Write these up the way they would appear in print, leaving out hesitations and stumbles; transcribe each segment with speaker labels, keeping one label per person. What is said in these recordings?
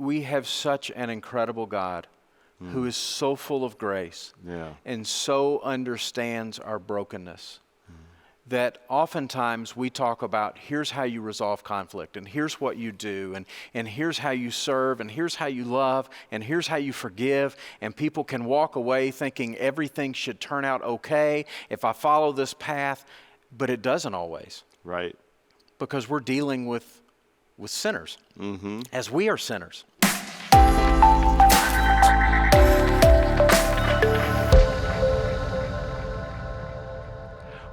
Speaker 1: we have such an incredible God who is so full of grace and so understands our brokenness that oftentimes we talk about here's how you resolve conflict and here's what you do and here's how you serve and here's how you love and here's how you forgive, and people can walk away thinking everything should turn out okay if I follow this path, but it doesn't always.
Speaker 2: Right.
Speaker 1: Because we're dealing with sinners as we are sinners.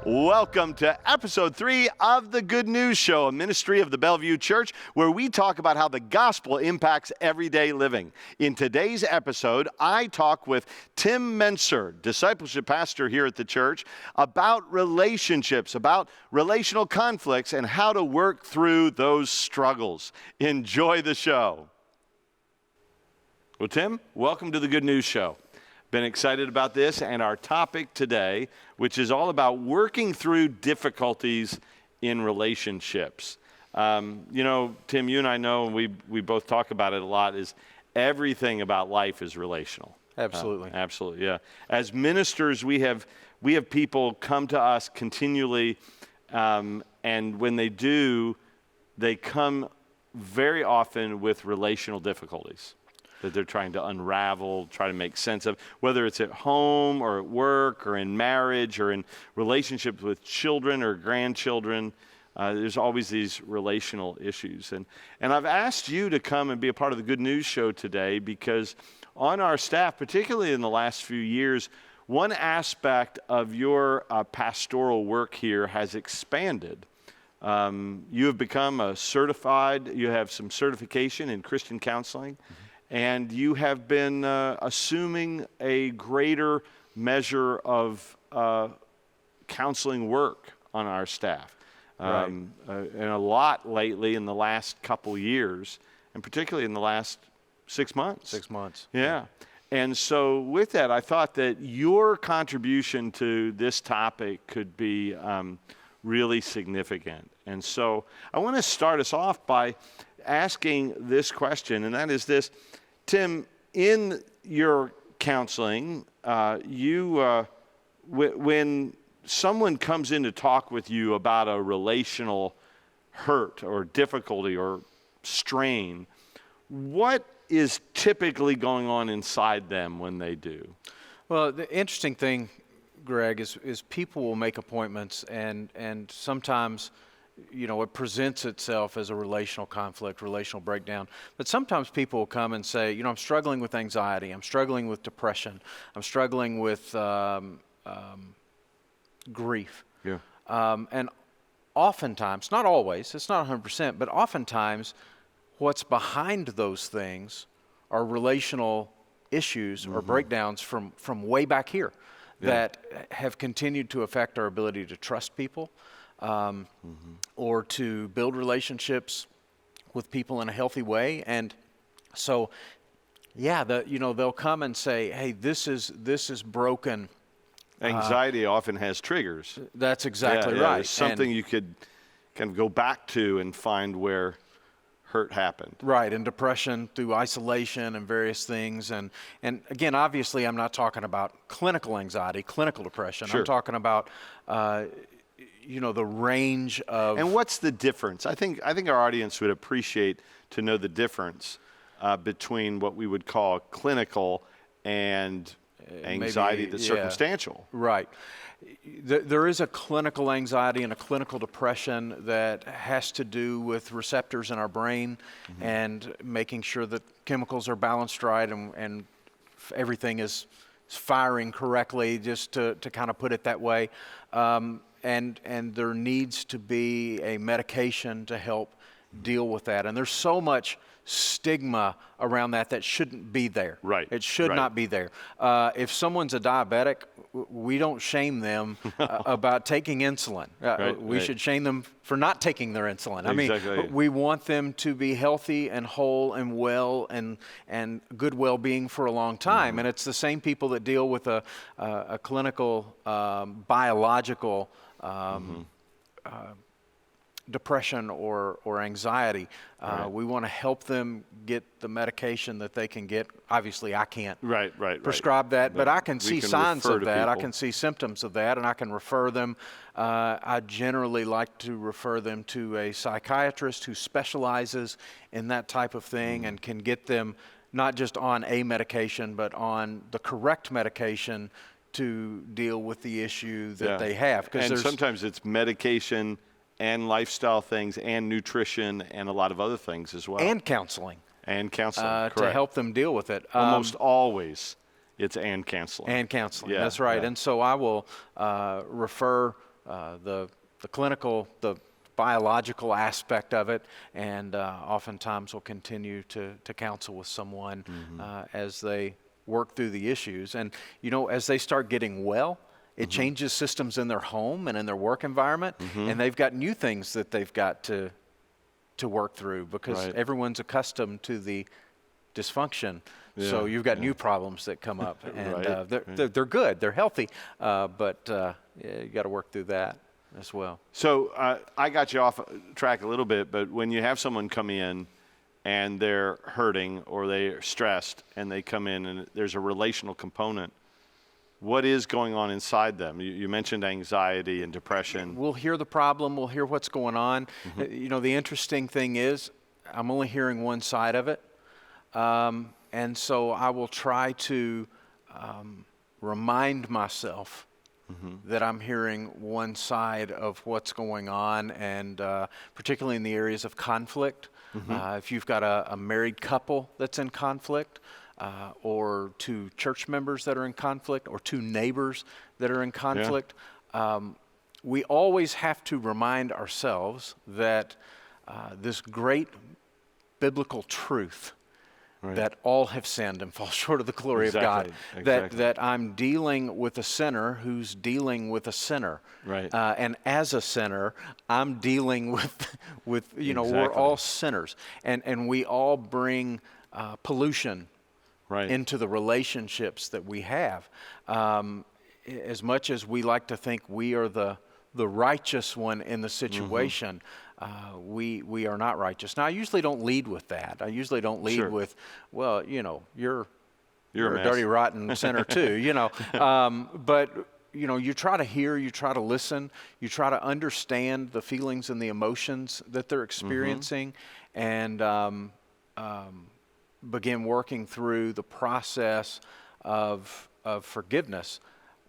Speaker 2: Welcome to episode 3 of the Good News Show, a ministry of the Bellevue Church, where we talk about how the gospel impacts everyday living. In today's episode, I talk with Tim Menser, discipleship pastor here at the church, about relationships, about relational conflicts, and how to work through those struggles. Enjoy the show. Well, Tim, welcome to the Good News Show. Been excited about this and our topic today, which is all about working through difficulties in relationships. Tim, you and I know, and we both talk about it a lot, is everything about life is relational.
Speaker 1: Absolutely.
Speaker 2: Absolutely, yeah. As ministers, we have people come to us continually, and when they do, they come very often with relational difficulties that they're trying to unravel, try to make sense of, whether it's at home or at work or in marriage or in relationships with children or grandchildren. There's always these relational issues. And I've asked you to come and be a part of the Good News Show today because on our staff, particularly in the last few years, one aspect of your pastoral work here has expanded. You have become you have some certification in Christian counseling. And you have been assuming a greater measure of counseling work on our staff.
Speaker 1: Right.
Speaker 2: And a lot lately in the last couple years, and particularly in the last 6 months.
Speaker 1: 6 months.
Speaker 2: Yeah. And so with that, I thought that your contribution to this topic could be really significant. And so I want to start us off by asking this question, and that is this. Tim, in your counseling, when someone comes in to talk with you about a relational hurt or difficulty or strain, what is typically going on inside them when they do?
Speaker 1: Well, the interesting thing, Greg, is people will make appointments and sometimes it presents itself as a relational conflict, relational breakdown. But sometimes people will come and say, I'm struggling with anxiety, I'm struggling with depression, I'm struggling with grief.
Speaker 2: Yeah.
Speaker 1: And oftentimes, not always, it's not 100%, but oftentimes what's behind those things are relational issues or breakdowns from way back here that have continued to affect our ability to trust people. Or to build relationships with people in a healthy way. And so, they'll come and say, hey, this is broken.
Speaker 2: Anxiety often has triggers.
Speaker 1: That's exactly right.
Speaker 2: It's something you could kind of go back to and find where hurt happened.
Speaker 1: Right, and depression through isolation and various things. And again, obviously, I'm not talking about clinical anxiety, clinical depression.
Speaker 2: Sure.
Speaker 1: I'm talking about the range of...
Speaker 2: And what's the difference? I think our audience would appreciate to know the difference between what we would call clinical and anxiety that's circumstantial.
Speaker 1: Right. There is a clinical anxiety and a clinical depression that has to do with receptors in our brain and making sure that chemicals are balanced right and everything is firing correctly, just to kind of put it that way. And there needs to be a medication to help deal with that. And there's so much stigma around that shouldn't be there.
Speaker 2: Right.
Speaker 1: It should not be there. If someone's a diabetic, we don't shame them about taking insulin. We should shame them for not taking their insulin.
Speaker 2: Exactly.
Speaker 1: I mean, we want them to be healthy and whole and well and good well-being for a long time. And it's the same people that deal with a clinical, biological depression or anxiety.
Speaker 2: Right.
Speaker 1: We want to help them get the medication that they can get. Obviously, I can't
Speaker 2: Right.
Speaker 1: prescribe that, but I can
Speaker 2: we
Speaker 1: see
Speaker 2: can
Speaker 1: signs
Speaker 2: refer
Speaker 1: of
Speaker 2: to
Speaker 1: that. I
Speaker 2: people.
Speaker 1: can see symptoms of that, and I can refer them. I generally like to refer them to a psychiatrist who specializes in that type of thing and can get them not just on a medication, but on the correct medication to deal with the issue that they have.
Speaker 2: And sometimes it's medication and lifestyle things and nutrition and a lot of other things as well.
Speaker 1: And counseling.
Speaker 2: And counseling,
Speaker 1: To
Speaker 2: correct.
Speaker 1: help them deal with it.
Speaker 2: Almost always it's and counseling.
Speaker 1: And counseling,
Speaker 2: Yeah,
Speaker 1: that's right.
Speaker 2: yeah.
Speaker 1: And so I will refer the clinical, the biological aspect of it, and oftentimes will continue to counsel with someone as they work through the issues. And, as they start getting well, it changes systems in their home and in their work environment, and they've got new things that they've got to work through because
Speaker 2: Right.
Speaker 1: everyone's accustomed to the dysfunction. So you've got new problems that come up, and
Speaker 2: Right.
Speaker 1: they're good, they're healthy, but you got to work through that as well.
Speaker 2: So I got you off track a little bit, but when you have someone come in and they're hurting or they're stressed and they come in and there's a relational component, what is going on inside them? You mentioned anxiety and depression.
Speaker 1: We'll hear the problem, we'll hear what's going on. The interesting thing is I'm only hearing one side of it. And so I will try to remind myself that I'm hearing one side of what's going on, and particularly in the areas of conflict. If you've got a married couple that's in conflict, or two church members that are in conflict, or two neighbors that are in conflict, we always have to remind ourselves that this great biblical truth that all have sinned and fall short of the glory of God, that I'm dealing with a sinner who's dealing with a sinner.
Speaker 2: Right.
Speaker 1: And as a sinner, I'm dealing with we're all sinners. And we all bring pollution into the relationships that we have. As much as we like to think we are the righteous one in the situation, we are not righteous. Now, I usually don't lead with that. I usually don't lead with, well, you're a dirty, rotten sinner too, But, you try to hear, you try to listen, you try to understand the feelings and the emotions that they're experiencing, and begin working through the process of forgiveness.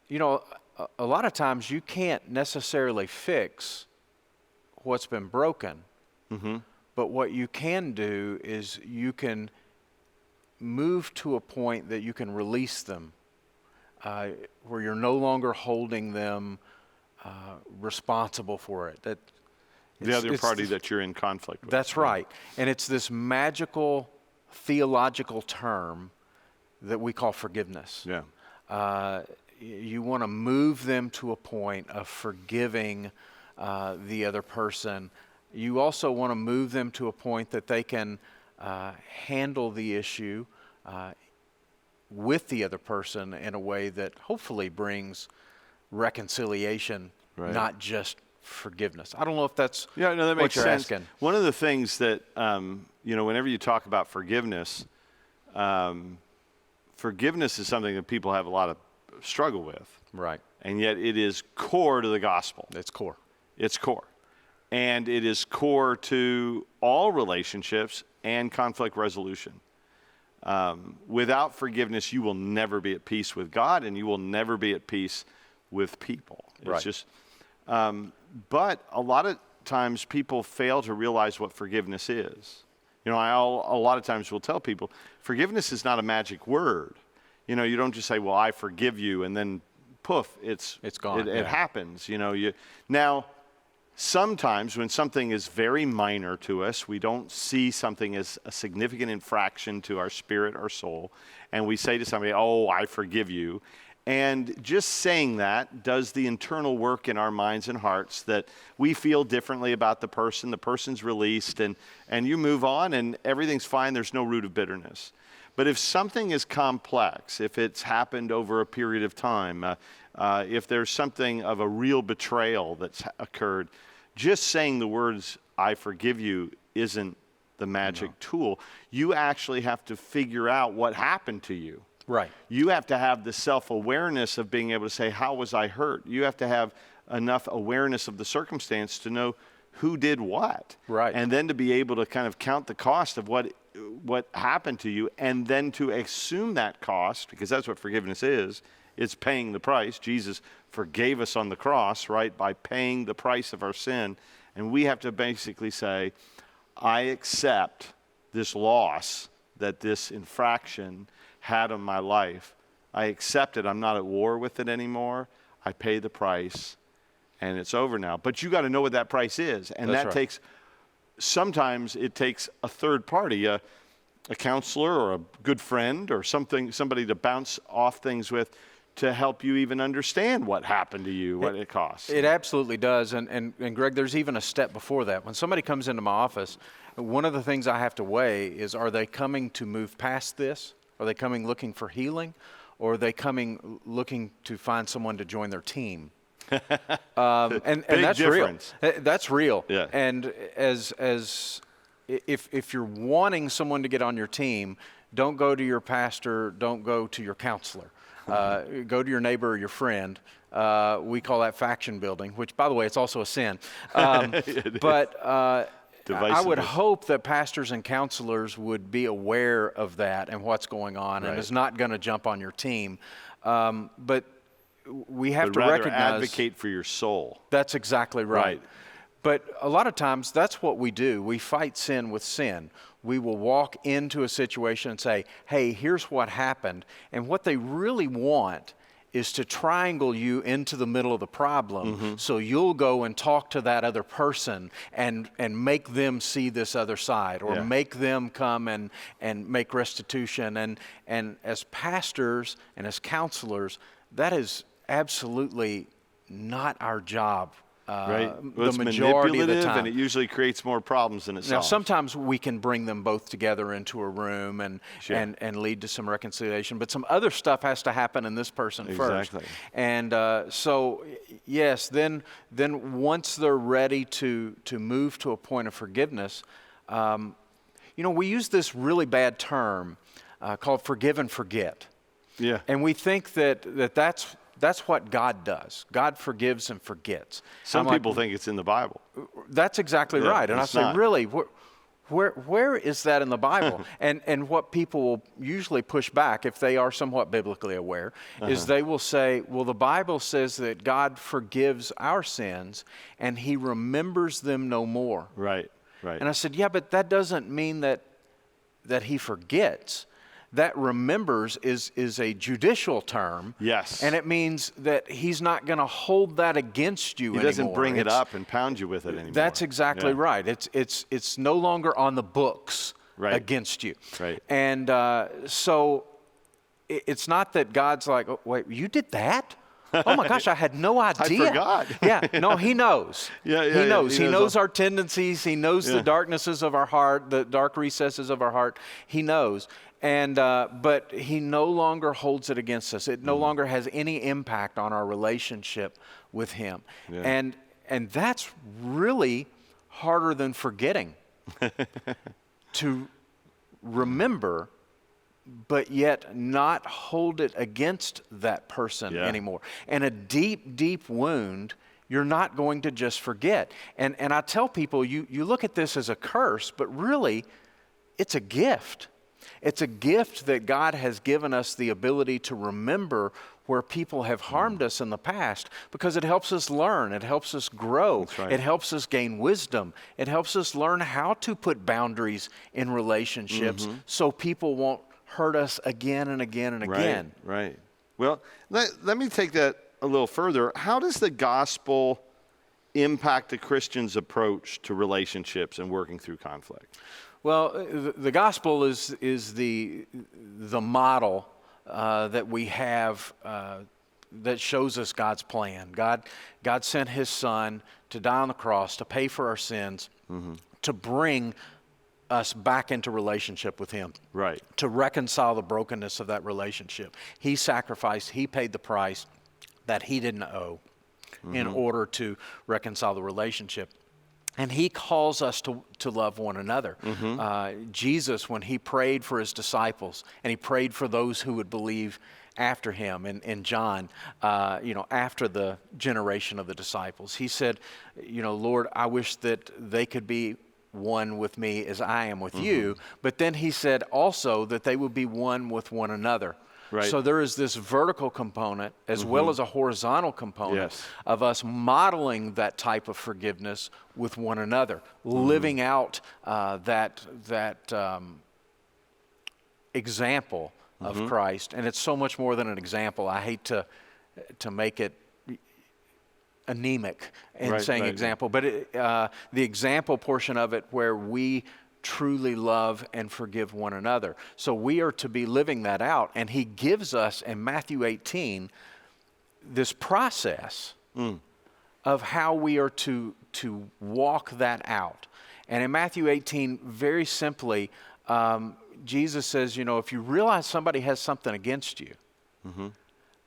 Speaker 1: A lot of times you can't necessarily fix what's been broken, but what you can do is you can move to a point that you can release them, where you're no longer holding them responsible for it.
Speaker 2: The other party that you're in conflict with.
Speaker 1: That's right. And it's this magical theological term that we call forgiveness.
Speaker 2: Yeah.
Speaker 1: You want to move them to a point of forgiving the other person. You also want to move them to a point that they can handle the issue with the other person in a way that hopefully brings reconciliation, not just forgiveness. I don't know if that's
Speaker 2: that makes
Speaker 1: what you're
Speaker 2: sense.
Speaker 1: asking.
Speaker 2: One of the things that, whenever you talk about forgiveness, forgiveness is something that people have a lot of struggle with.
Speaker 1: Right.
Speaker 2: And yet it is core to the gospel.
Speaker 1: It's core.
Speaker 2: It's core. And it is core to all relationships and conflict resolution. Without forgiveness, you will never be at peace with God, and you will never be at peace with people. It's just, but a lot of times people fail to realize what forgiveness is. A lot of times will tell people, forgiveness is not a magic word. You don't just say, well, I forgive you, and then poof, it's
Speaker 1: gone.
Speaker 2: It happens. Now, sometimes when something is very minor to us, we don't see something as a significant infraction to our spirit or soul, and we say to somebody, oh, I forgive you. And just saying that does the internal work in our minds and hearts that we feel differently about the person's released, and you move on and everything's fine, there's no root of bitterness. But if something is complex, if it's happened over a period of time, if there's something of a real betrayal that's occurred, just saying the words, I forgive you, isn't the magic tool. You actually have to figure out what happened to you.
Speaker 1: Right.
Speaker 2: You have to have the self-awareness of being able to say, how was I hurt? You have to have enough awareness of the circumstance to know who did what.
Speaker 1: Right.
Speaker 2: And then to be able to kind of count the cost of what happened to you, and then to assume that cost, because that's what forgiveness is. It's paying the price. Jesus forgave us on the cross, right, by paying the price of our sin. And we have to basically say, I accept this loss that this infraction had on my life. I accept it. I'm not at war with it anymore. I pay the price, and it's over now. But you got to know what that price is. And
Speaker 1: That's
Speaker 2: that
Speaker 1: right.
Speaker 2: takes, sometimes it takes a third party, a counselor or a good friend or somebody to bounce off things with, to help you even understand what happened to you, what it costs.
Speaker 1: It absolutely does. And Greg, there's even a step before that. When somebody comes into my office, one of the things I have to weigh is, are they coming to move past this? Are they coming looking for healing? Or are they coming looking to find someone to join their team? And that's
Speaker 2: difference.
Speaker 1: real. That's real.
Speaker 2: Yeah.
Speaker 1: And if you're wanting someone to get on your team, don't go to your pastor, don't go to your counselor. Go to your neighbor or your friend. We call that faction building, which, by the way, it's also a sin. But I would hope that pastors and counselors would be aware of that and what's going on, and is not going to jump on your team. But we have to recognize,
Speaker 2: advocate for your soul.
Speaker 1: That's exactly right.
Speaker 2: Right.
Speaker 1: But a lot of times, that's what we do. We fight sin with sin. We will walk into a situation and say, hey, here's what happened. And what they really want is to triangle you into the middle of the problem, so you'll go and talk to that other person and make them see this other side, or make them come and make restitution. And as pastors and as counselors, that is absolutely not our job.
Speaker 2: Right.
Speaker 1: The majority of the time.
Speaker 2: And it usually creates more problems than it
Speaker 1: Now,
Speaker 2: solves.
Speaker 1: sometimes we can bring them both together into a room and lead to some reconciliation, but some other stuff has to happen in this person first. And so, yes, then once they're ready to move to a point of forgiveness, we use this really bad term called forgive and forget.
Speaker 2: Yeah.
Speaker 1: And we think that's what God does. God forgives and forgets.
Speaker 2: Some people think it's in the Bible.
Speaker 1: That's exactly right. And I say,
Speaker 2: not.
Speaker 1: really, where is that in the Bible? and what people will usually push back, if they are somewhat biblically aware, is they will say, well, the Bible says that God forgives our sins and he remembers them no more.
Speaker 2: Right, right.
Speaker 1: And I said, yeah, but that doesn't mean that he forgets. That remembers is a judicial term.
Speaker 2: Yes.
Speaker 1: And it means that he's not going to hold that against you anymore.
Speaker 2: He doesn't bring it up and pound you with it anymore.
Speaker 1: That's exactly right. It's no longer on the books against you.
Speaker 2: Right.
Speaker 1: And so it's not that God's like, oh, wait, you did that? Oh my gosh, I had no idea.
Speaker 2: I forgot.
Speaker 1: Yeah, no, he knows. He knows. He knows our tendencies. He knows the darknesses of our heart, the dark recesses of our heart. He knows. And but he no longer holds it against us. It no longer has any impact on our relationship with him. Yeah. And that's really harder than forgetting. To remember, but yet not hold it against that person anymore. And a deep, deep wound, you're not going to just forget. And I tell people, you look at this as a curse, but really, it's a gift. It's a gift that God has given us the ability to remember where people have harmed us in the past, because it helps us learn, it helps us grow, it helps us gain wisdom, it helps us learn how to put boundaries in relationships so people won't hurt us again and again and again.
Speaker 2: Right. Well, let me take that a little further. How does the gospel impact a Christian's approach to relationships and working through conflict?
Speaker 1: Well, the gospel is the model that we have that shows us God's plan. God sent his son to die on the cross, to pay for our sins, to bring us back into relationship with him.
Speaker 2: Right.
Speaker 1: To reconcile the brokenness of that relationship. He sacrificed, he paid the price that he didn't owe in order to reconcile the relationship. And he calls us to love one another. Jesus, when he prayed for his disciples, and he prayed for those who would believe after him, in John, after the generation of the disciples, he said, Lord, I wish that they could be one with me as I am with you. But then he said also that they would be one with one another.
Speaker 2: Right.
Speaker 1: So there is this vertical component as well as a horizontal component
Speaker 2: Yes.
Speaker 1: of us modeling that type of forgiveness with one another, living out that example of Christ. And it's so much more than an example. I hate to make it anemic in saying example, but the example portion of it where we truly love and forgive one another. So we are to be living that out. And he gives us in Matthew 18 this process of how we are to walk that out. And in Matthew 18, very simply, Jesus says, if you realize somebody has something against you,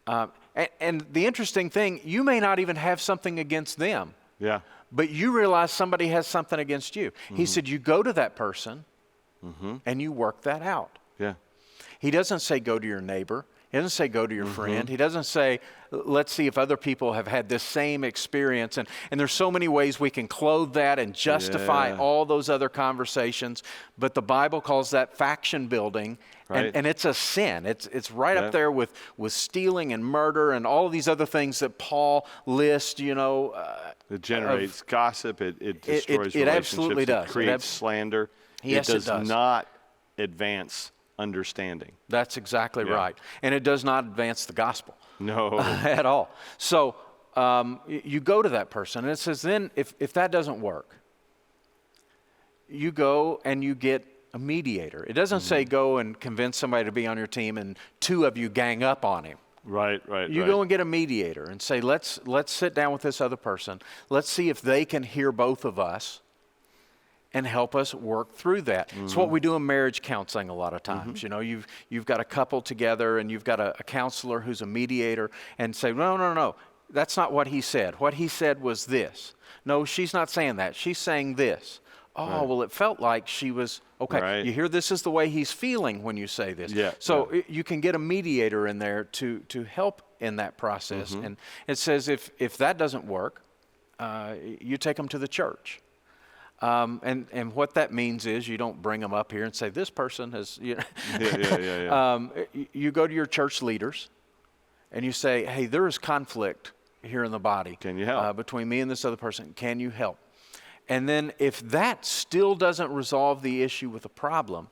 Speaker 1: and the interesting thing, you may not even have something against them.
Speaker 2: Yeah.
Speaker 1: But you realize somebody has something against you. He said, you go to that person and you work that out.
Speaker 2: Yeah.
Speaker 1: He doesn't say go to your neighbor. He doesn't say go to your friend. He doesn't say, let's see if other people have had this same experience. And there's so many ways we can clothe that and justify all those other conversations. But the Bible calls that faction building.
Speaker 2: Right.
Speaker 1: And it's a sin. It's right up there with stealing and murder and all of these other things that Paul lists,
Speaker 2: It generates gossip. It destroys relationships.
Speaker 1: It absolutely does.
Speaker 2: It creates slander.
Speaker 1: Yes,
Speaker 2: it does not advance understanding.
Speaker 1: That's exactly right. And it does not advance the gospel.
Speaker 2: No.
Speaker 1: At all. So you go to that person, and it says then if that doesn't work, you go and you get a mediator. It doesn't say go and convince somebody to be on your team and two of you gang up on him.
Speaker 2: Right.
Speaker 1: You go and get a mediator and say, let's sit down with this other person. Let's see if they can hear both of us and help us work through that. It's what we do in marriage counseling a lot of times. You've got a couple together and you've got a counselor who's a mediator and say, no, that's not what he said. What he said was this. No, she's not saying that. She's saying this. Oh, well, it felt like she was, okay,
Speaker 2: Right.
Speaker 1: You hear this is the way he's feeling when you say this.
Speaker 2: Yeah,
Speaker 1: So you can get a mediator in there to help in that process. And it says if that doesn't work, you take them to the church. And what that means is you don't bring them up here and say, this person has, you go to your church leaders and you say, hey, there is conflict here in the body.
Speaker 2: Can you help?
Speaker 1: Between me and this other person. Can you help? And then if that still doesn't resolve the issue with the problem,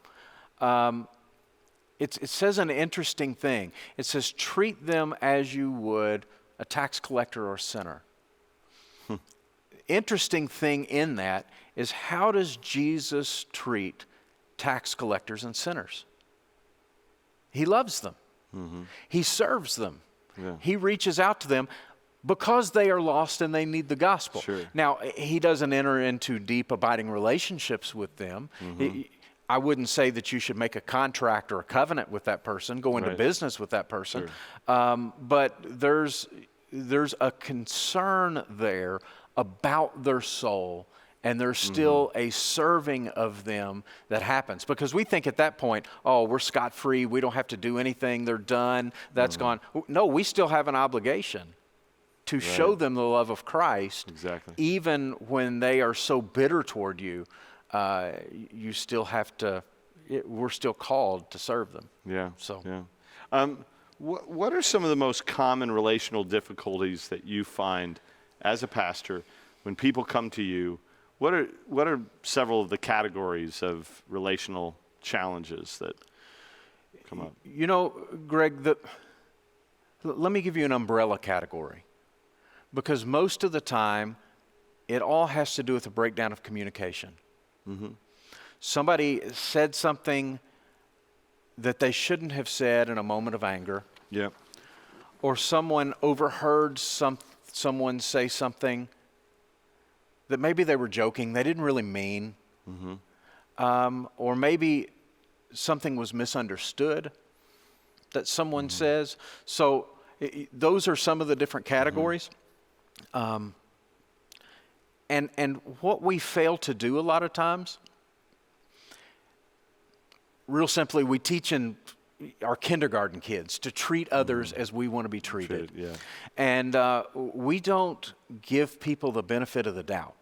Speaker 1: it says an interesting thing. It says treat them as you would a tax collector or a sinner. Interesting thing in that is how does Jesus treat tax collectors and sinners? He loves them. He serves them.
Speaker 2: Yeah.
Speaker 1: He reaches out to them because they are lost and they need the gospel.
Speaker 2: Sure.
Speaker 1: Now, he doesn't enter into deep, abiding relationships with them. I wouldn't say that you should make a contract or a covenant with that person, go into business with that person.
Speaker 2: Sure.
Speaker 1: But there's a concern there about their soul, and there's still a serving of them that happens. Because we think at that point, oh, we're scot-free, we don't have to do anything, they're done, that's gone. No, we still have an obligation to show them the love of Christ.
Speaker 2: Exactly.
Speaker 1: Even when they are so bitter toward you, you still have to, we're still called to serve them.
Speaker 2: Yeah.
Speaker 1: So.
Speaker 2: Yeah. What are some of the most common relational difficulties that you find as a pastor when people come to you? What are several of the categories of relational challenges that come up?
Speaker 1: Greg, let me give you an umbrella category. Because most of the time, it all has to do with a breakdown of communication. Somebody said something that they shouldn't have said in a moment of anger.
Speaker 2: Yeah.
Speaker 1: Or someone overheard someone say something that maybe they were joking, they didn't really mean. Or maybe something was misunderstood that someone says. So those are some of the different categories. And And what we fail to do a lot of times, real simply, we teach in our kindergarten kids to treat others as we want to be treated. And we don't give people the benefit of the doubt.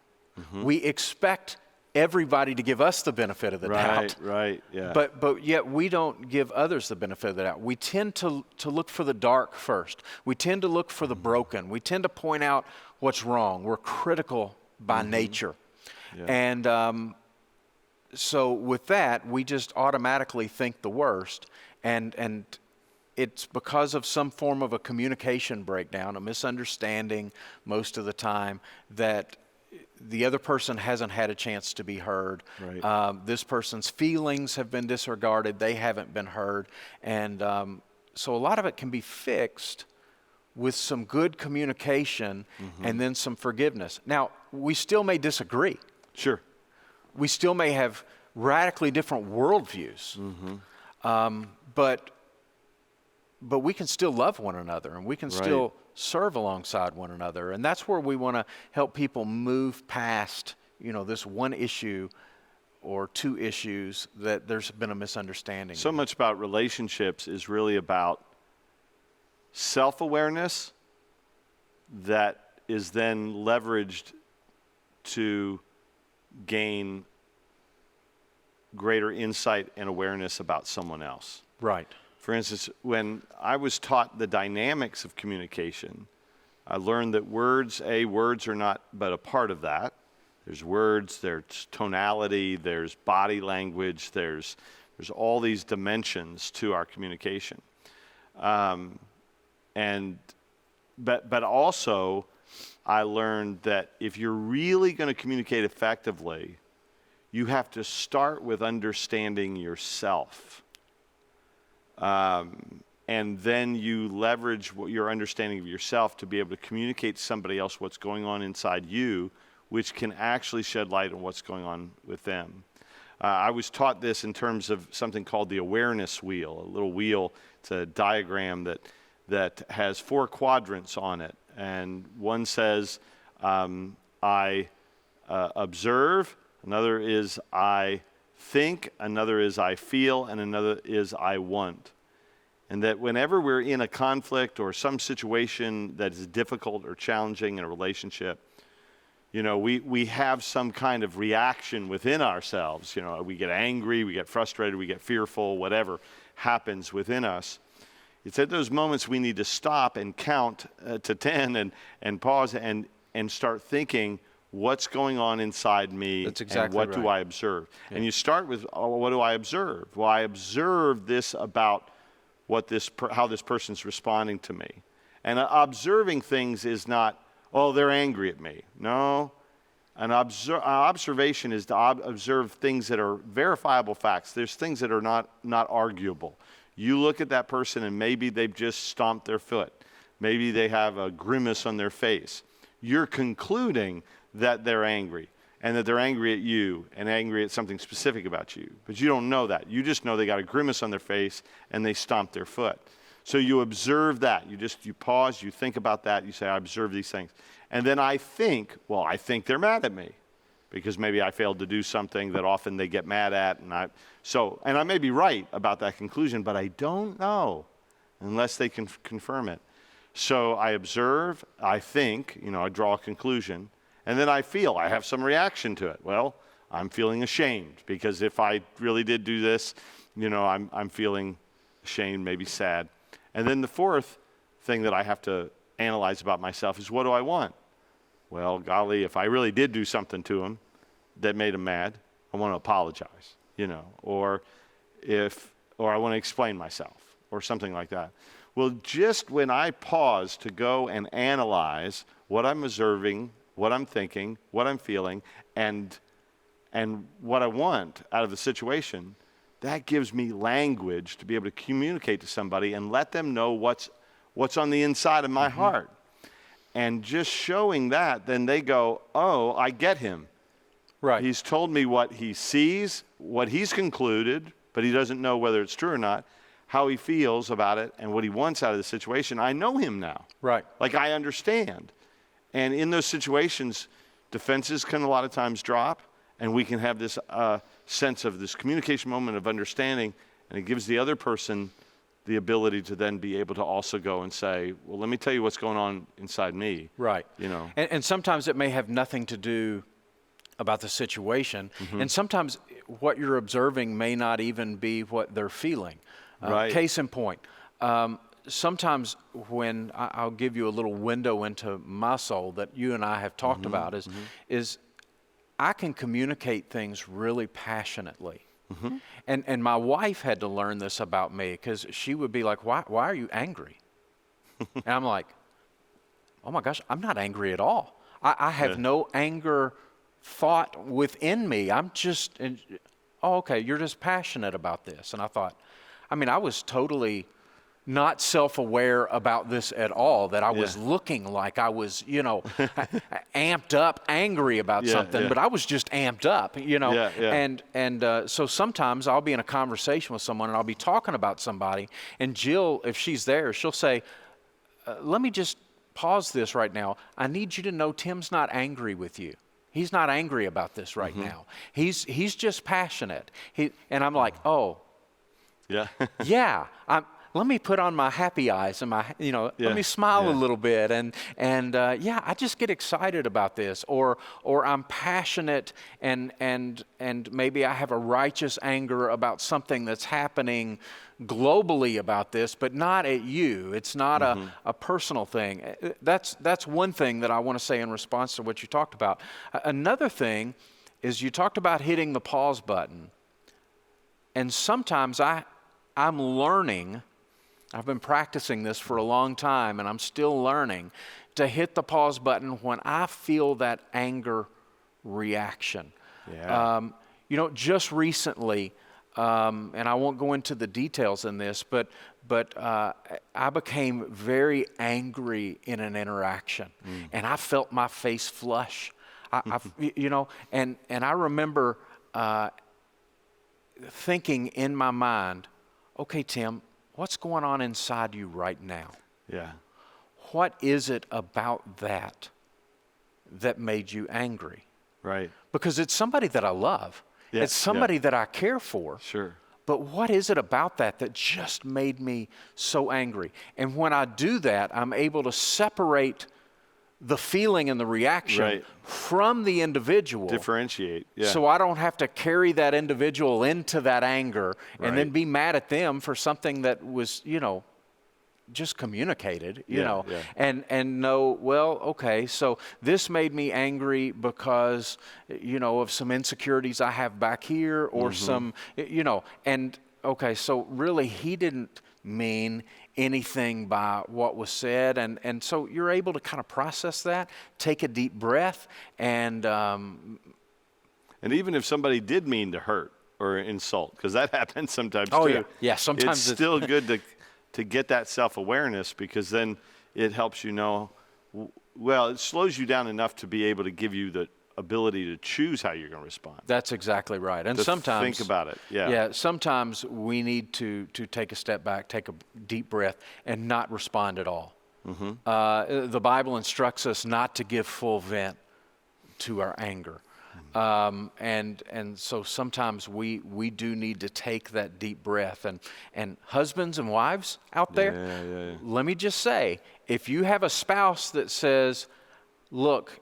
Speaker 1: We expect everybody to give us the benefit of the doubt.
Speaker 2: Right, yeah.
Speaker 1: But yet we don't give others the benefit of the doubt. We tend to look for the dark first. We tend to look for the broken. We tend to point out what's wrong. We're critical by nature. And so with that, we just automatically think the worst. And it's because of some form of a communication breakdown, a misunderstanding most of the time, that the other person hasn't had a chance to be heard. This person's feelings have been disregarded. They haven't been heard. And so a lot of it can be fixed with some good communication and then some forgiveness. Now, we still may disagree.
Speaker 2: Sure.
Speaker 1: We still may have radically different worldviews. But we can still love one another, and we can still serve alongside one another. And that's where we want to help people move past, this one issue or two issues that there's been a misunderstanding.
Speaker 2: So much about relationships is really about self-awareness that is then leveraged to gain greater insight and awareness about someone else.
Speaker 1: Right.
Speaker 2: For instance, when I was taught the dynamics of communication, I learned that words are not but a part of that. There's words, there's tonality, there's body language, there's all these dimensions to our communication. But also, I learned that if you're really going to communicate effectively, you have to start with understanding yourself. And then you leverage your understanding of yourself to be able to communicate to somebody else what's going on inside you, which can actually shed light on what's going on with them. I was taught this in terms of something called the awareness wheel, a little wheel. It's a diagram that has 4 quadrants on it. And one says, I observe, another is I think, another is I feel, and another is I want. And that whenever we're in a conflict or some situation that is difficult or challenging in a relationship, we have some kind of reaction within ourselves. We get angry, we get frustrated, we get fearful, whatever happens within us. It's at those moments we need to stop and count to 10 and pause and start thinking, what's going on inside me?
Speaker 1: That's exactly
Speaker 2: and what
Speaker 1: right.
Speaker 2: do I observe? Yeah. And you start with, what do I observe? Well, I observe this about how this person's responding to me. And observing things is not, they're angry at me. No. An observation is to observe things that are verifiable facts. There's things that are not arguable. You look at that person and maybe they've just stomped their foot. Maybe they have a grimace on their face. You're concluding that they're angry and that they're angry at you and angry at something specific about you. But you don't know that. You just know they got a grimace on their face and they stomped their foot. So you observe that. You pause, you think about that. You say, I observe these things. And then I think they're mad at me because maybe I failed to do something that often they get mad at. And I may be right about that conclusion, but I don't know unless they can confirm it. So I observe, I think, I draw a conclusion. And then I feel, I have some reaction to it. Well, I'm feeling ashamed because if I really did do this, I'm feeling ashamed, maybe sad. And then the fourth thing that I have to analyze about myself is, what do I want? Well, golly, if I really did do something to him that made him mad, I want to apologize, or I want to explain myself or something like that. Well, just when I pause to go and analyze what I'm observing, what I'm thinking, what I'm feeling, and what I want out of the situation, that gives me language to be able to communicate to somebody and let them know what's on the inside of my heart. And just showing that, then they go, oh, I get him.
Speaker 1: Right.
Speaker 2: He's told me what he sees, what he's concluded, but he doesn't know whether it's true or not, how he feels about it, and what he wants out of the situation. I know him now.
Speaker 1: Right.
Speaker 2: Like I understand. And in those situations, defenses can a lot of times drop, and we can have this sense of this communication moment of understanding, and it gives the other person the ability to then be able to also go and say, well, let me tell you what's going on inside me.
Speaker 1: Right.
Speaker 2: You know.
Speaker 1: And sometimes it may have nothing to do about the situation. And sometimes what you're observing may not even be what they're feeling.
Speaker 2: Right.
Speaker 1: Case in point, sometimes when I'll give you a little window into my soul that you and I have talked about is I can communicate things really passionately. And my wife had to learn this about me, because she would be like, why are you angry? And I'm like, oh my gosh, I'm not angry at all. I have no anger thought within me. I'm just, oh, okay, you're just passionate about this. And I thought, I was totally not self-aware about this at all, that I was looking like I was, amped up, angry about something, but I was just amped up, And so sometimes I'll be in a conversation with someone and I'll be talking about somebody, and Jill, if she's there, she'll say, let me just pause this right now. I need you to know Tim's not angry with you. He's not angry about this right now. He's just passionate. And I'm like, oh, yeah, let me put on my happy eyes and my, let me smile a little bit. And I just get excited about this. Or I'm passionate and maybe I have a righteous anger about something that's happening globally about this, but not at you. It's not a personal thing. That's one thing that I want to say in response to what you talked about. Another thing is you talked about hitting the pause button. And sometimes I'm learning, I've been practicing this for a long time, and I'm still learning to hit the pause button when I feel that anger reaction. Just recently, and I won't go into the details in this, but I became very angry in an interaction, and I felt my face flush. And I remember thinking in my mind, okay, Tim, what's going on inside you right now?
Speaker 2: Yeah.
Speaker 1: What is it about that made you angry?
Speaker 2: Right.
Speaker 1: Because it's somebody that I love.
Speaker 2: Yeah,
Speaker 1: it's somebody that I care for.
Speaker 2: Sure.
Speaker 1: But what is it about that just made me so angry? And when I do that, I'm able to separate the feeling and the reaction from the individual.
Speaker 2: Differentiate. Yeah.
Speaker 1: So I don't have to carry that individual into that anger and then be mad at them for something that was, just communicated, and know, well, okay, so this made me angry because, of some insecurities I have back here or some, and okay, so really he didn't mean anything by what was said. And so you're able to kind of process that, take a deep breath, and
Speaker 2: even if somebody did mean to hurt or insult, because that happens sometimes too.
Speaker 1: Yeah, sometimes
Speaker 2: it's still good to get that self-awareness, because then it helps you know, well, it slows you down enough to be able to give you the ability to choose how you're going to respond.
Speaker 1: That's exactly right. And
Speaker 2: to
Speaker 1: sometimes
Speaker 2: think about it.
Speaker 1: Yeah, sometimes we need to take a step back, take a deep breath, and not respond at all. The Bible instructs us not to give full vent to our anger. And so sometimes we do need to take that deep breath. And husbands and wives out there, let me just say, if you have a spouse that says, look,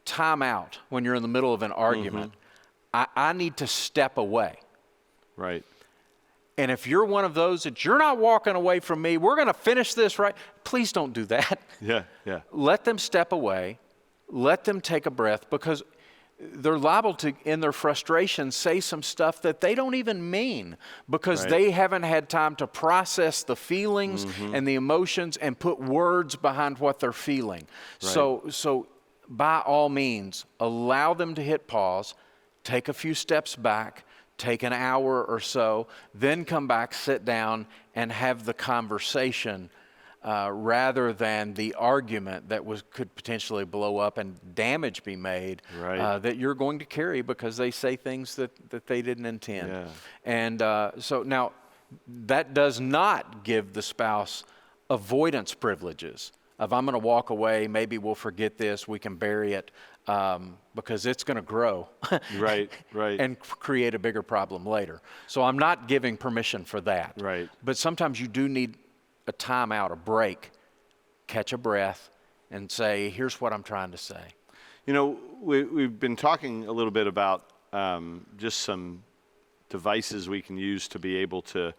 Speaker 1: time out when you're in the middle of an argument, I need to step away.
Speaker 2: Right.
Speaker 1: And if you're one of those that you're not walking away from me, we're going to finish this right, please don't do that.
Speaker 2: Yeah.
Speaker 1: Let them step away. Let them take a breath, because they're liable to, in their frustration, say some stuff that they don't even mean, because they haven't had time to process the feelings and the emotions and put words behind what they're feeling. So by all means, allow them to hit pause, take a few steps back, take an hour or so, then come back, sit down, and have the conversation, rather than the argument that could potentially blow up and damage be made that you're going to carry because they say things that they didn't intend. And so now, that does not give the spouse avoidance privileges. of I'm going to walk away, maybe we'll forget this, we can bury it, because it's going to grow
Speaker 2: Right, right.
Speaker 1: and create a bigger problem later. So I'm not giving permission for that.
Speaker 2: Right.
Speaker 1: But sometimes you do need a time out, a break, catch a breath, and say, here's what I'm trying to say.
Speaker 2: You know, we've been talking a little bit about just some devices we can use to be able to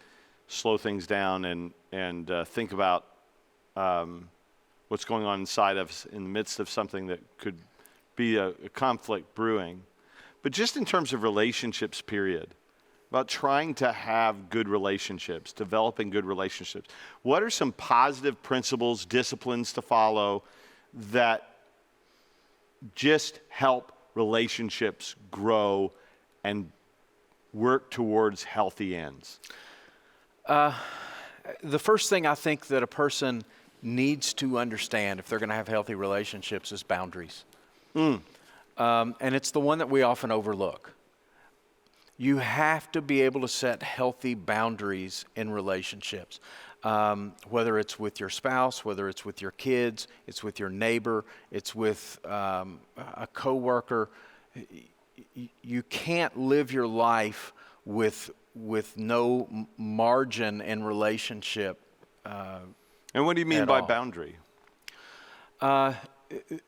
Speaker 2: slow things down and think about what's going on inside of us in the midst of something that could be a conflict brewing. But just in terms of relationships, period, about trying to have good relationships, developing good relationships, what are some positive principles, disciplines to follow that just help relationships grow and work towards healthy ends?
Speaker 1: The first thing I think that a person needs to understand if they're going to have healthy relationships is boundaries. And it's the one that we often overlook. You have to be able to set healthy boundaries in relationships, whether it's with your spouse, whether it's with your kids, it's with your neighbor, it's with a coworker. You can't live your life with no margin in relationship.
Speaker 2: And what do you mean
Speaker 1: at
Speaker 2: by
Speaker 1: all.
Speaker 2: boundary?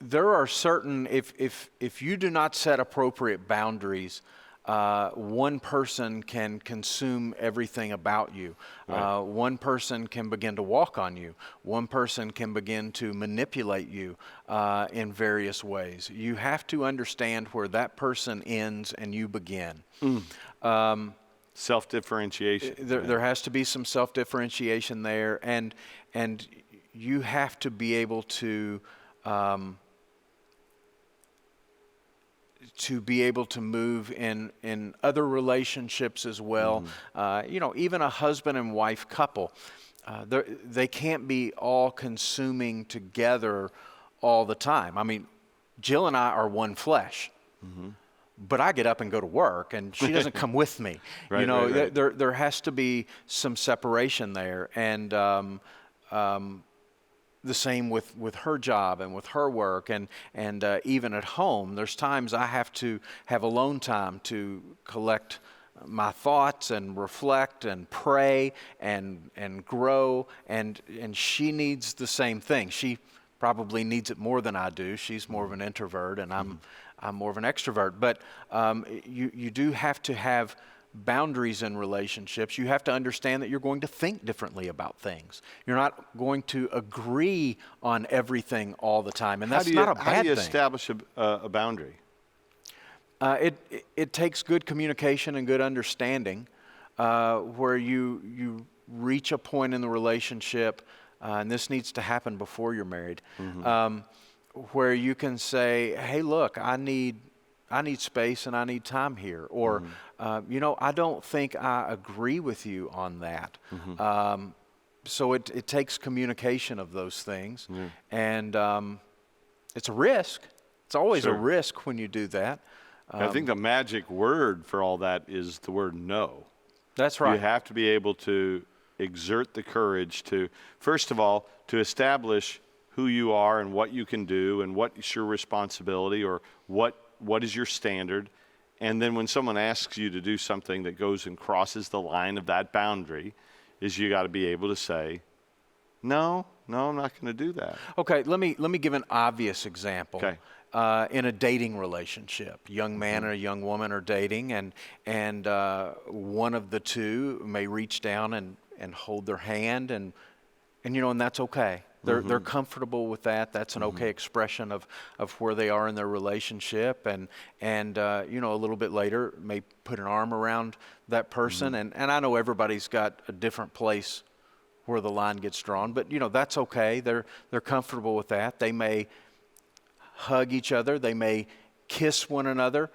Speaker 1: There are certain, if you do not set appropriate boundaries, one person can consume everything about you.
Speaker 2: Right.
Speaker 1: One person can begin to walk on you. One person can begin to manipulate you in various ways. You have to understand where that person ends and you begin.
Speaker 2: Self-differentiation.
Speaker 1: There has to be some self-differentiation there, and you have to be able to move in other relationships as well. You know, even a husband and wife couple, they can't be all consuming together all the time. I mean, Jill and I are one flesh. But I get up and go to work, and she doesn't come with me.
Speaker 2: Right,
Speaker 1: you know,
Speaker 2: right.
Speaker 1: there has to be some separation there, and the same with her job and with her work, and even at home, there's times I have to have alone time to collect my thoughts and reflect and pray and grow, and she needs the same thing. She probably needs it more than I do. She's more of an introvert, and I'm more of an extrovert. But you do have to have boundaries in relationships. You have to understand that you're going to think differently about things. You're not going to agree on everything all the time, and that's not a bad thing.
Speaker 2: How do you establish a boundary?
Speaker 1: It takes good communication and good understanding, where you reach a point in the relationship, and this needs to happen before you're married, where you can say, hey, look, I need space and I need time here. Or, you know, I don't think I agree with you on that. So it takes communication of those things. And it's a risk. It's always a risk when you do that.
Speaker 2: I think the magic word for all that is the word no.
Speaker 1: That's right.
Speaker 2: You have to be able to exert the courage to, first of all, to establish who you are and what you can do and what is your responsibility or what is your standard. And then when someone asks you to do something that goes and crosses the line of that boundary, is you got to be able to say, no, I'm not going to do that.
Speaker 1: Okay, let me give an obvious example.
Speaker 2: Okay.
Speaker 1: In a dating relationship, young man and a young woman are dating, and one of the two may reach down and hold their hand, and you know, and that's okay. They're comfortable with that. That's an okay expression of where they are in their relationship, and you know, a little bit later may put an arm around that person, and I know everybody's got a different place where the line gets drawn, but you know, that's okay. They're comfortable with that. They may hug each other. They may kiss one another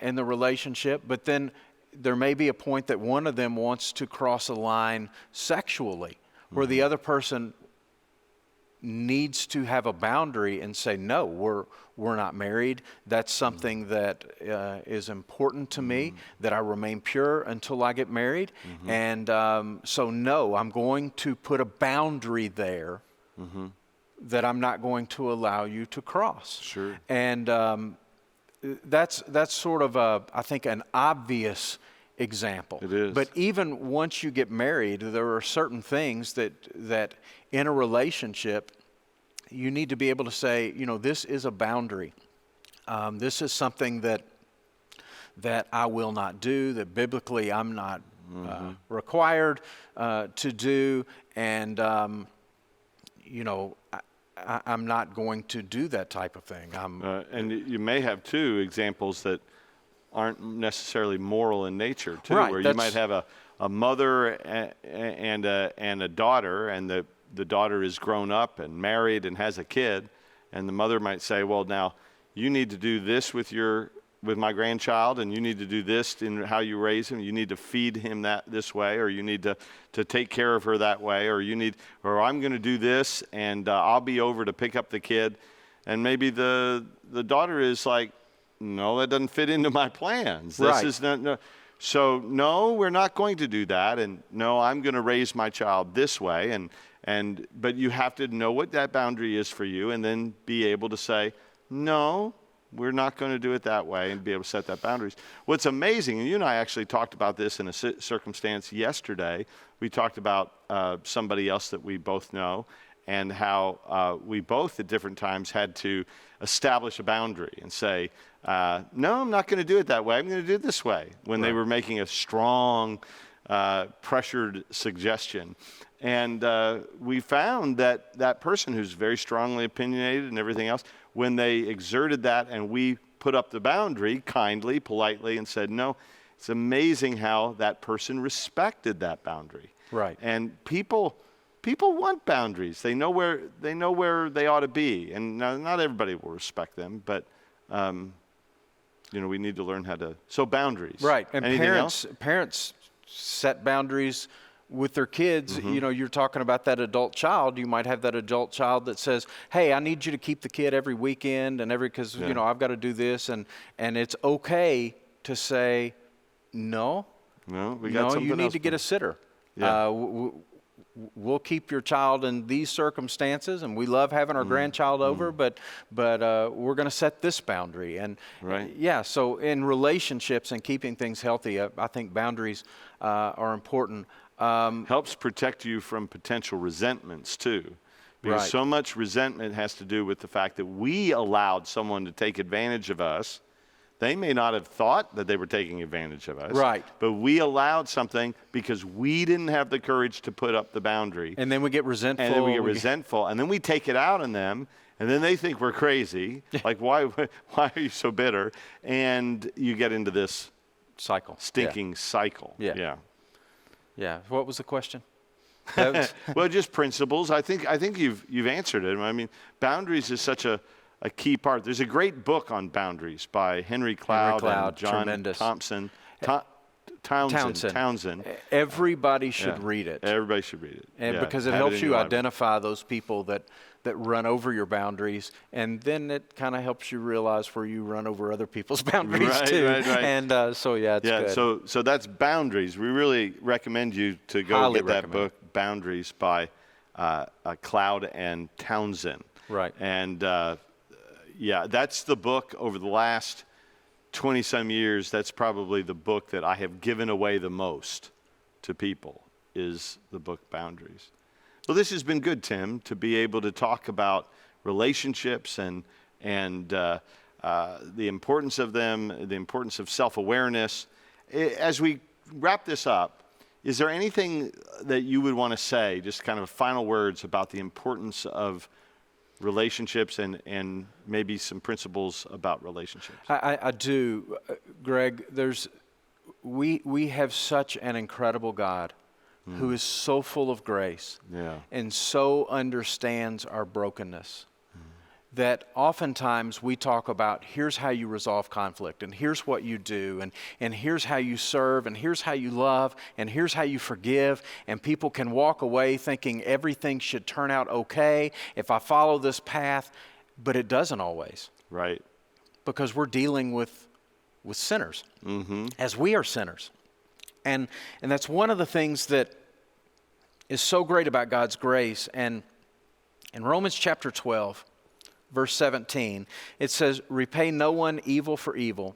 Speaker 1: in the relationship, but then there may be a point that one of them wants to cross a line sexually, where the other person needs to have a boundary and say, no, we're not married. That's something that is important to me, that I remain pure until I get married. And so no, I'm going to put a boundary there that I'm not going to allow you to cross.
Speaker 2: Sure.
Speaker 1: And that's sort of I think an obvious example.
Speaker 2: It is.
Speaker 1: But even once you get married, there are certain things that in a relationship you need to be able to say, this is a boundary. This is something that I will not do, that biblically I'm not required to do, and I'm not going to do that type of thing.
Speaker 2: And you may have two examples that aren't necessarily moral in nature too,
Speaker 1: Right,
Speaker 2: where you might have a mother and a daughter, and the daughter is grown up and married and has a kid, and the mother might say, well, now you need to do this with my grandchild, and you need to do this in how you raise him. You need to feed him this way, or you need to take care of her that way, or I'm going to do this, and I'll be over to pick up the kid. And maybe the daughter is like, no, that doesn't fit into my plans. This
Speaker 1: Right.
Speaker 2: is not. No. So no, we're not going to do that, and no, I'm going to raise my child this way, but you have to know what that boundary is for you, and then be able to say, no, we're not going to do it that way, and be able to set that boundaries. What's amazing, and you and I actually talked about this in a circumstance yesterday. We talked about somebody else that we both know, and how we both at different times had to establish a boundary and say, no, I'm not going to do it that way. I'm going to do it this way, when they were making a strong, pressured suggestion. And we found that person who's very strongly opinionated and everything else, when they exerted that and we put up the boundary kindly, politely, and said, no, it's amazing how that person respected that boundary.
Speaker 1: Right.
Speaker 2: And people want boundaries. They know where they ought to be. And not everybody will respect them, but we need to learn how to. So boundaries.
Speaker 1: Right. And
Speaker 2: Anything else?
Speaker 1: parents set boundaries with their kids. You're talking about that adult child. You might have that adult child that says, hey, I need you to keep the kid every weekend and because I've got to do this, and it's okay to say no.
Speaker 2: No, we got something
Speaker 1: you need
Speaker 2: else
Speaker 1: to get a sitter.
Speaker 2: Yeah.
Speaker 1: We'll keep your child in these circumstances, and we love having our grandchild over, but we're going to set this boundary. And
Speaker 2: Right.
Speaker 1: So in relationships and keeping things healthy, I think boundaries are important.
Speaker 2: Helps protect you from potential resentments too. Because
Speaker 1: Right.
Speaker 2: so much resentment has to do with the fact that we allowed someone to take advantage of us. They may not have thought that they were taking advantage of us.
Speaker 1: Right.
Speaker 2: But we allowed something because we didn't have the courage to put up the boundary.
Speaker 1: And then we get resentful.
Speaker 2: And then we get resentful. And then we take it out on them. And then they think we're crazy. Like, why are you so bitter? And you get into this
Speaker 1: cycle.
Speaker 2: stinking cycle.
Speaker 1: Yeah. Yeah. What was the question?
Speaker 2: Well, just principles. I think you've answered it. I mean, boundaries is such a key part. There's a great book on boundaries by Henry Cloud and John
Speaker 1: tremendous.
Speaker 2: Thompson. Townsend.
Speaker 1: Everybody should read it.
Speaker 2: Everybody should read it.
Speaker 1: And
Speaker 2: Yeah,
Speaker 1: because it
Speaker 2: have
Speaker 1: helps
Speaker 2: in
Speaker 1: you
Speaker 2: your library.
Speaker 1: identify those people that run over your boundaries, and then it kind of helps you realize where you run over other people's boundaries
Speaker 2: Right,
Speaker 1: too.
Speaker 2: right.
Speaker 1: And it's good.
Speaker 2: So that's Boundaries. We really recommend you to go
Speaker 1: Highly
Speaker 2: get that
Speaker 1: recommend.
Speaker 2: book, Boundaries by Cloud and Townsend.
Speaker 1: Right.
Speaker 2: And that's the book over the last 20-some years. That's probably the book that I have given away the most to people, is the book Boundaries. Well, this has been good, Tim, to be able to talk about relationships and the importance of them, the importance of self-awareness. As we wrap this up, is there anything that you would want to say, just kind of final words about the importance of relationships and maybe some principles about relationships?
Speaker 1: I do, Greg. We have such an incredible God who is so full of grace and so understands our brokenness that oftentimes we talk about, here's how you resolve conflict, and here's what you do, and here's how you serve, and here's how you love, and here's how you forgive, and people can walk away thinking everything should turn out okay if I follow this path, but it doesn't always.
Speaker 2: Right.
Speaker 1: Because we're dealing with sinners, as we are sinners. And that's one of the things that is so great about God's grace. And In Romans chapter 12, verse 17, it says, repay no one evil for evil,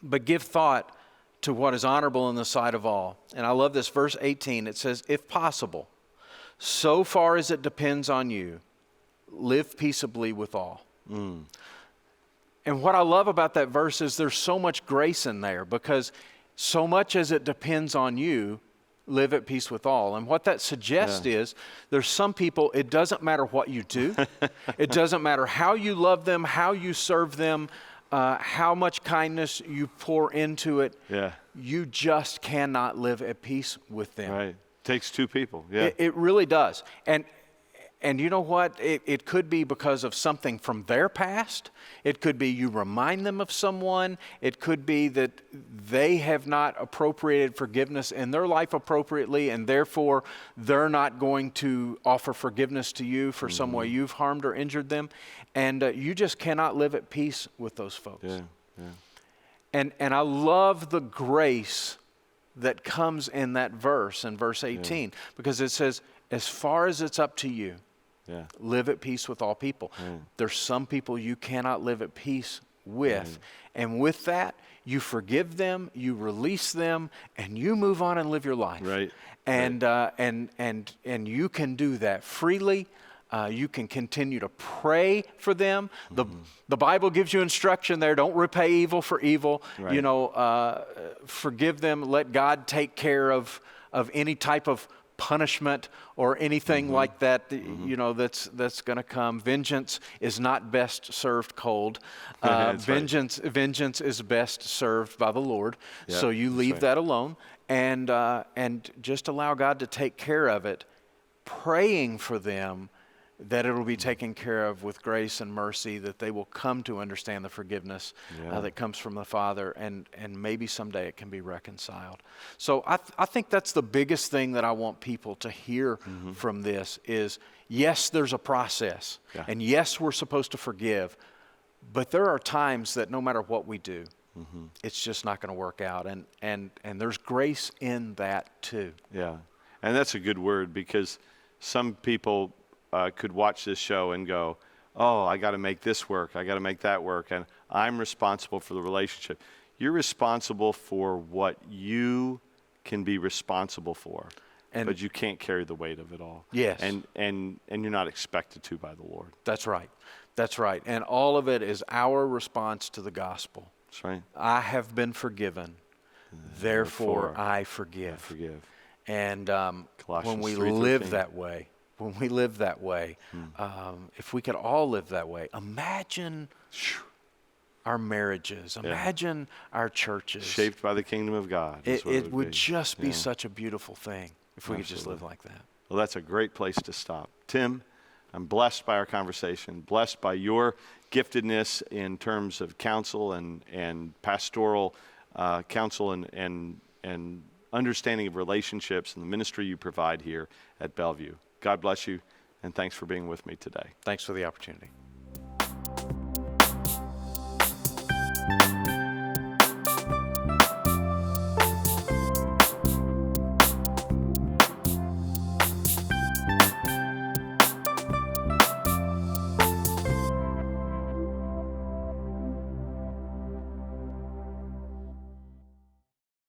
Speaker 1: but give thought to what is honorable in the sight of all. And I love this, verse 18, it says, if possible, so far as it depends on you, live peaceably with all. And what I love about that verse is there's so much grace in there, because so much as it depends on you, live at peace with all. And what that suggests is there's some people, it doesn't matter what you do. It doesn't matter how you love them, how you serve them, how much kindness you pour into it.
Speaker 2: Yeah.
Speaker 1: You just cannot live at peace with them.
Speaker 2: Right. Takes two people. Yeah.
Speaker 1: It really does. And you know what? It could be because of something from their past. It could be you remind them of someone. It could be that they have not appropriated forgiveness in their life appropriately, and therefore they're not going to offer forgiveness to you for some way you've harmed or injured them. And you just cannot live at peace with those folks.
Speaker 2: Yeah.
Speaker 1: And I love the grace that comes in that verse, in verse 18, because it says, as far as it's up to you, live at peace with all people. There's some people you cannot live at peace with. And with that, you forgive them, you release them, and you move on and live your life.
Speaker 2: Right.
Speaker 1: And you can do that freely. You can continue to pray for them. The Bible gives you instruction there. Don't repay evil for evil.
Speaker 2: Right.
Speaker 1: You know, forgive them. Let God take care of any type of punishment or anything like that, you know, that's going to come. Vengeance is not best served cold. Vengeance is best served by the Lord.
Speaker 2: Yep,
Speaker 1: so you leave that alone and just allow God to take care of it, praying for them that it will be taken care of with grace and mercy, that they will come to understand the forgiveness that comes from the Father, and maybe someday it can be reconciled. So I think that's the biggest thing that I want people to hear from this is, yes, there's a process, and yes, we're supposed to forgive, but there are times that no matter what we do, it's just not going to work out, and there's grace in that too.
Speaker 2: Yeah, and that's a good word, because some people could watch this show and go, oh, I got to make this work, I got to make that work, and I'm responsible for the relationship. You're responsible for what you can be responsible for, but you can't carry the weight of it all.
Speaker 1: Yes.
Speaker 2: And you're not expected to by the Lord.
Speaker 1: That's right. That's right. And all of it is our response to the gospel.
Speaker 2: That's right.
Speaker 1: I have been forgiven, therefore I forgive. And when we live that way, if we could all live that way, imagine our marriages, imagine our churches.
Speaker 2: Shaped by the kingdom of God.
Speaker 1: It would just be such a beautiful thing if we could just live like that.
Speaker 2: Well, that's a great place to stop. Tim, I'm blessed by our conversation, blessed by your giftedness in terms of counsel and pastoral counsel and understanding of relationships and the ministry you provide here at Bellevue. God bless you, and thanks for being with me today.
Speaker 1: Thanks for the opportunity.